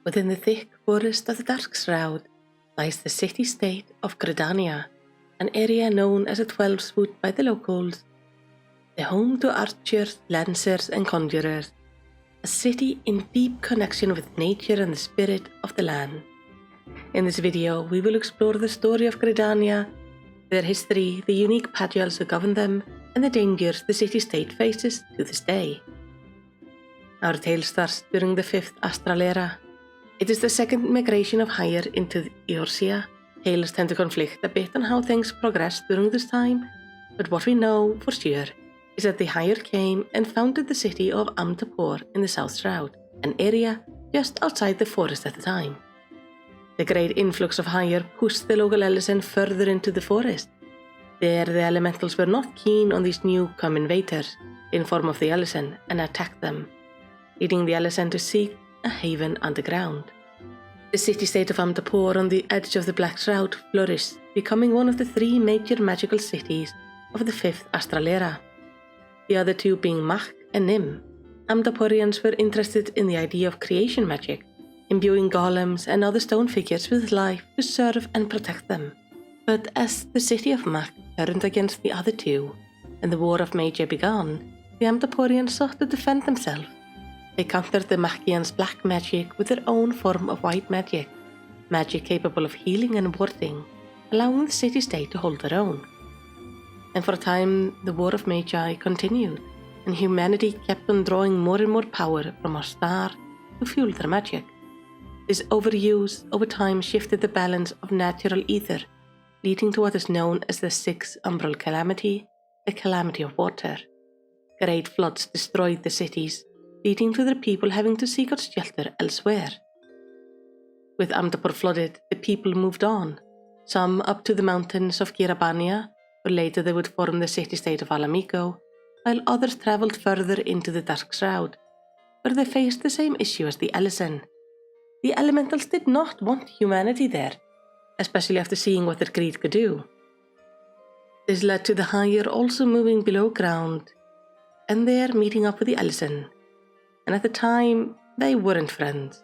Within the thick forest of the Dark Shroud lies the city-state of Gridania, an area known as a 12-Swoot by the locals, the home to archers, lancers and conjurers, a city in deep connection with nature and the spirit of the land. In this video, we will explore the story of Gridania, their history, the unique pageants who govern them, and the dangers the city-state faces to this day. Our tale starts during the Fifth Astral Era. It is the second migration of Higher into Eorzea. Tales tend to conflict a bit on how things progressed during this time, but what we know for sure is that the Higher came and founded the city of Amtapor in the South Shroud, an area just outside the forest at the time. The great influx of Higher pushed the local Ellison further into the forest. There the elementals were not keen on these newcome invaders in form of the Ellison and attacked them, leading the Ellison to seek a haven underground. The city-state of Amtapor on the edge of the Black Shroud flourished, becoming one of the three major magical cities of the Fifth Astral Era, the other two being Mach and Nim. Amtaporians were interested in the idea of creation magic, imbuing golems and other stone figures with life to serve and protect them. But as the city of Mach turned against the other two, and the War of Magia began, the Amtaporians sought to defend themselves. They countered the Machians' black magic with their own form of white magic, magic capable of healing and warding, allowing the city-state to hold their own. And for a time, the War of Magi continued, and humanity kept on drawing more and more power from our star to fuel their magic. This overuse over time shifted the balance of natural ether, leading to what is known as the Sixth Umbral Calamity, the Calamity of Water. Great floods destroyed the cities, leading to their people having to seek out shelter elsewhere. With Amtapor flooded, the people moved on, some up to the mountains of Girabania, where later they would form the city-state of Alamico, while others travelled further into the Dark Shroud, where they faced the same issue as the Ellison. The elementals did not want humanity there, especially after seeing what their greed could do. This led to the Higher also moving below ground, and there meeting up with the Ellison. And at the time, they weren't friends.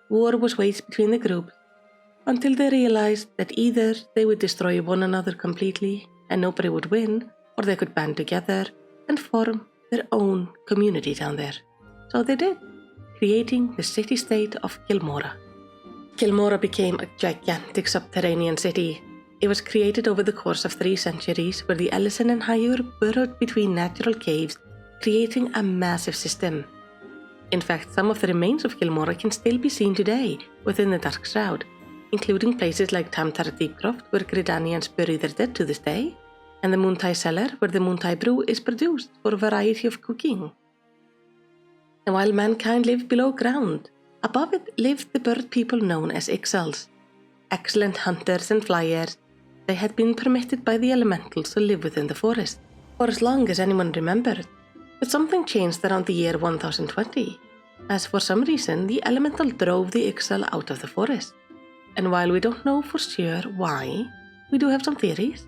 War was waged between the groups until they realized that either they would destroy one another completely and nobody would win, or they could band together and form their own community down there. So they did, creating the city-state of Kilmore. Kilmore became a gigantic subterranean city. It was created over the course of 3 centuries, where the Ellison and Higher burrowed between natural caves, creating a massive system. In fact, some of the remains of Kilmore can still be seen today within the Dark Shroud, including places like Tamtar Deepcroft, where Gridanians bury their dead to this day, and the Moontai Cellar, where the Moontai Brew is produced for a variety of cooking. And while mankind lived below ground, above it lived the bird people known as Ixals. Excellent hunters and flyers, they had been permitted by the elementals to live within the forest, for as long as anyone remembered. But something changed around the year 1020, as for some reason the elemental drove the Ixal out of the forest. And while we don't know for sure why, we do have some theories.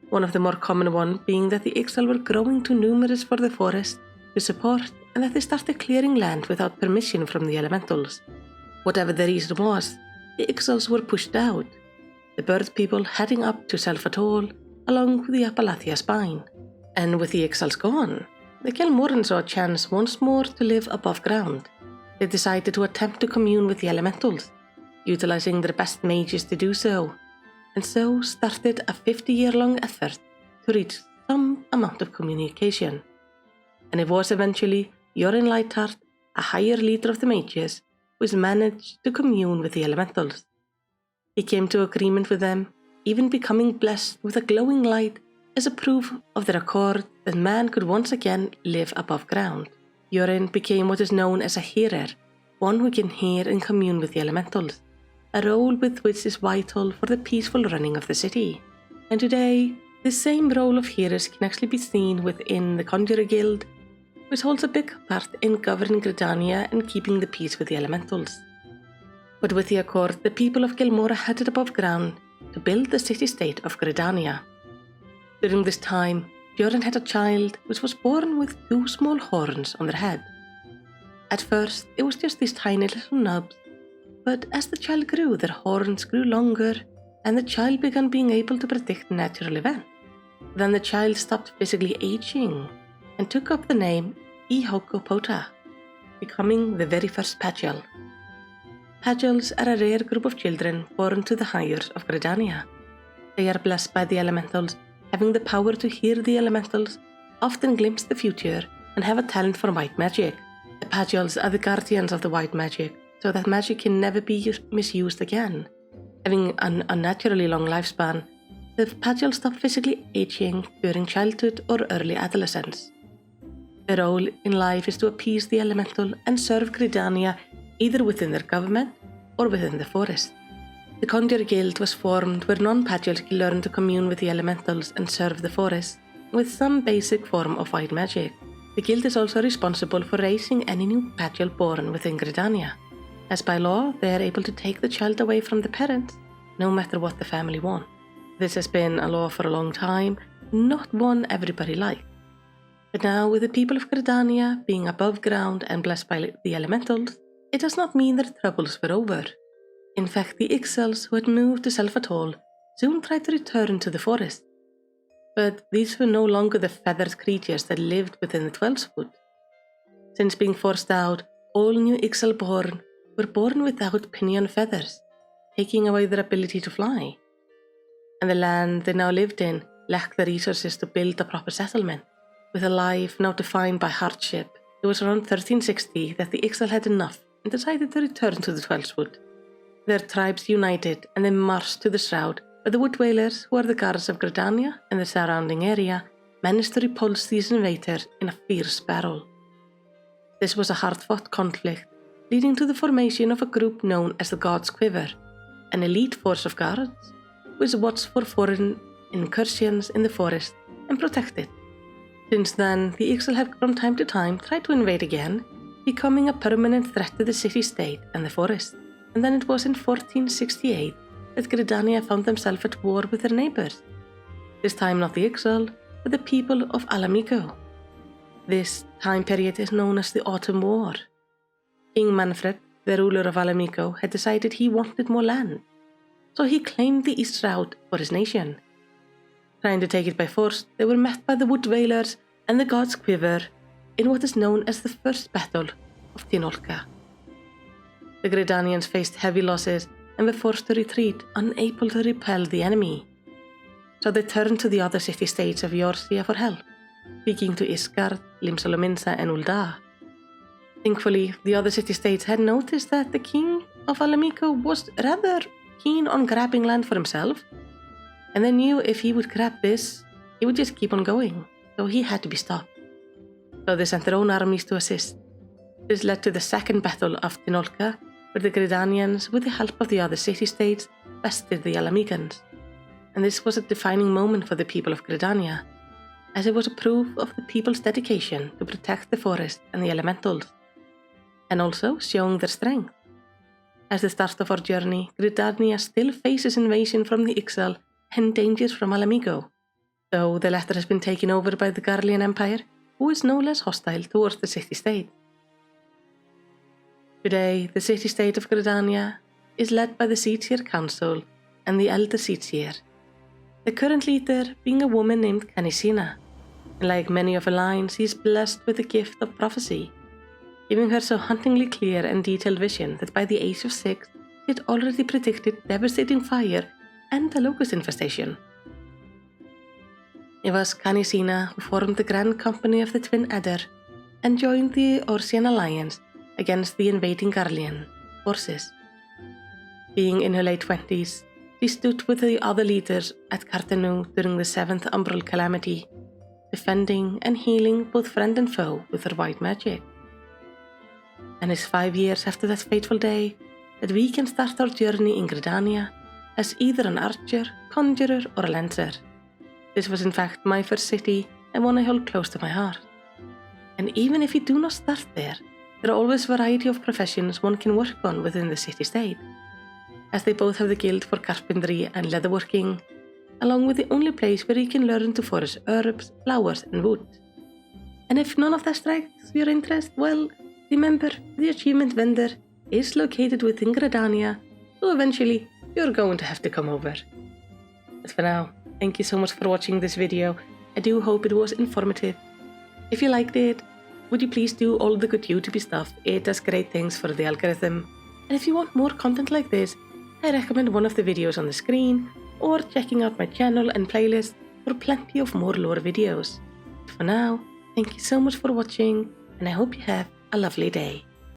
One of the more common ones being that the Ixal were growing too numerous for the forest to support, and that they started clearing land without permission from the elementals. Whatever the reason was, the Ixals were pushed out, the bird people heading up to Selfatol along with the Appalachia spine. And with the Ixals gone, the Kilmorans saw a chance once more to live above ground. They decided to attempt to commune with the elementals, utilizing their best mages to do so, and so started a 50-year-long effort to reach some amount of communication. And it was eventually Jorin Lightheart, a higher leader of the mages, who managed to commune with the elementals. He came to agreement with them, even becoming blessed with a glowing light as a proof of their accord that man could once again live above ground. Jorin became what is known as a hearer, one who can hear and commune with the elementals, a role with which is vital for the peaceful running of the city. And today, this same role of hearers can actually be seen within the Conjurer Guild, which holds a big part in governing Gridania and keeping the peace with the elementals. But with the accord, the people of Kilmore headed above ground to build the city-state of Gridania. During this time, Jorin had a child which was born with 2 small horns on their head. At first, it was just these tiny little nubs, but as the child grew, their horns grew longer, and the child began being able to predict natural events. Then the child stopped physically aging and took up the name Ihokkopota, becoming the very first Pagel. Pagels are a rare group of children born to the Hires of Gridania. They are blessed by the elementals, having the power to hear the elementals, often glimpse the future, and have a talent for white magic. The Pagels are the guardians of the white magic, so that magic can never be misused again. Having an unnaturally long lifespan, the Pagels stop physically aging during childhood or early adolescence. Their role in life is to appease the elemental and serve Gridania either within their government or within the forest. The Conjure Guild was formed where non-Pagels can learn to commune with the elementals and serve the forest with some basic form of white magic. The guild is also responsible for raising any new Pagel born within Gridania, as by law they are able to take the child away from the parents, no matter what the family wants. This has been a law for a long time, not one everybody likes. But now, with the people of Gridania being above ground and blessed by the elementals, it does not mean their troubles were over. In fact, the Ixals who had moved to Selfatol soon tried to return to the forest. But these were no longer the feathered creatures that lived within the 12th foot. Since being forced out, all new Ixal born were born without pinion feathers, taking away their ability to fly. And the land they now lived in lacked the resources to build a proper settlement. With a life now defined by hardship, it was around 1360 that the Ixal had enough and decided to return to the 12th foot. Their tribes united and they marched to the Shroud, but the Wood Dwellers, who are the guards of Gridania and the surrounding area, managed to repulse these invaders in a fierce battle. This was a hard-fought conflict, leading to the formation of a group known as the God's Quiver, an elite force of guards, which watched for foreign incursions in the forest and protected. Since then, the Ixal have from time to time tried to invade again, becoming a permanent threat to the city-state and the forest. And then it was in 1468 that Gridania found themselves at war with their neighbours. This time not the Ixal, but the people of Alamico. This time period is known as the Autumn War. King Manfred, the ruler of Alamico, had decided he wanted more land, so he claimed the East Shroud for his nation. Trying to take it by force, they were met by the Wood Dwellers and the God's Quiver in what is known as the First Battle of Tianolca. The Gridanians faced heavy losses and were forced to retreat, unable to repel the enemy. So they turned to the other city-states of Eorzea for help, speaking to Isgard, Limsalominsa and Ul'dah. Thankfully, the other city-states had noticed that the king of Alamico was rather keen on grabbing land for himself, and they knew if he would grab this, he would just keep on going, so he had to be stopped. So they sent their own armies to assist. This led to the Second Battle of Tianolca, where the Gridanians, with the help of the other city-states, bested the Alamicans. And this was a defining moment for the people of Gridania, as it was a proof of the people's dedication to protect the forest and the elementals, and also showing their strength. As the start of our journey, Gridania still faces invasion from the Ixal and dangers from Alamico, though the latter has been taken over by the Garlean Empire, who is no less hostile towards the city-state. Today, the city-state of Gridania is led by the Seedseer Council and the Elder Seedseer, the current leader being a woman named kan-e-senna, and like many of her lines, she is blessed with the gift of prophecy, giving her so hauntingly clear and detailed vision that by the age of 6, she had already predicted devastating fire and a locust infestation. It was kan-e-senna who formed the Grand Company of the Twin Adder and joined the Orcian Alliance against the invading Garlean forces. Being in her late 20s, she stood with the other leaders at Cartanu during the 7th Umbral Calamity, defending and healing both friend and foe with her white magic. And it's 5 years after that fateful day that we can start our journey in Gridania as either an archer, conjurer, or a lancer. This was in fact my first city and one I hold close to my heart. And even if you do not start there are always a variety of professions one can work on within the city-state, as they both have the guild for carpentry and leatherworking, along with the only place where you can learn to forage herbs, flowers, and wood. And if none of that strikes your interest, well, remember, the achievement vendor is located within Gridania, so eventually you're going to have to come over. But for now, thank you so much for watching this video. I do hope it was informative. If you liked it, would you please do all the good YouTube stuff? It does great things for the algorithm. And if you want more content like this, I recommend one of the videos on the screen, or checking out my channel and playlist for plenty of more lore videos. For now, thank you so much for watching, and I hope you have a lovely day.